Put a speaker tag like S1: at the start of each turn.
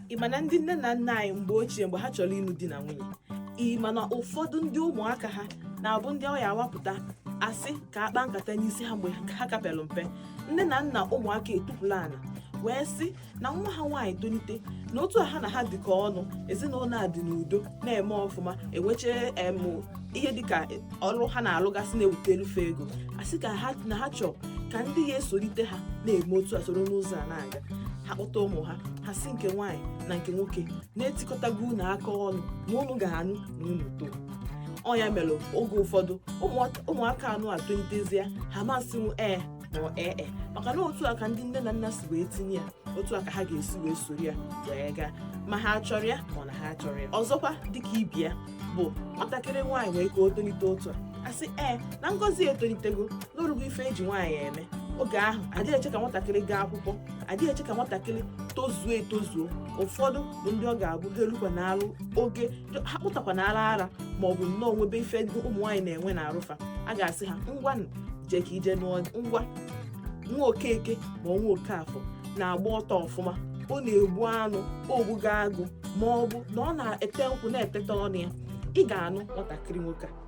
S1: ịmana ndị nne na nna anyị mgbe ochie mgbe ha chọrọ ịlụ di na nwunye, ịmana ụfọdụ ndị ụmụaka ha na-abụ ndị ọ ya awapụta asị ka akpa nkata n'isi ha mgbe ha kapelụ mpe. Nne na nna ụmụaka etupụla ana wee sị na nwa ha nwaanyị tonite na otu a ha na ha dịka ọnụ, ezinụlọ a dị n'udo na-eme ọfụma, enweche ihe dịka ọrụ ha na-alụgasị na-ewute elufe ego, asị ka na ha chọọ ka ndị ya esolite ha na-eme otu a soro n'ụzọ a na-aga. Ha kpọta ụmụ ha si nke nwaanyị na nke nwoke na-etikọtago unu aka ọnụ na unu ga-anụ na unu too. Ọ ya mere oge ụfọdụ ụmụaka anụ atolitezie ha masị m maka na otu a ka ndị nne na nna si wee tinye ya, otu a ka ha ga-esi wee soro ya wee gaa, ma ha chọrọ ya ma na ha chọrọ ya. Ọzọkwa dịka ibi ya bụ nwatakịrị nwaanyị wee ka o tonite otu a asị na Ngozi etolitego n'orugo ife eji nwaanyị eme. Oge ahụ adịghị eche ka nwatakịrị gaa akwụkwọ, adịghị eche ka nwatakịrị tozuo etozuo. Ụfọdụ bụ ndị ọ ga-abụ ha elukwa n'alụ oge ha kpụtakwa n'ala ara, ma ọ bụ nnọọ nwebe ife ụmụ nwaanyị na-enwe n'arụfa. A ga-asị ha ngwanụ jee ka ije ngwa. Nwa Okeke ma nwa Okafọ na-agba ọtọ ọfụma, ọ na-egbu anụ ogbugo agụ, ma ọ bụ na ọ na-ete nkwụ na-eteta ọnụ ya. Ị ga-anụ nwatakịrị nwoke a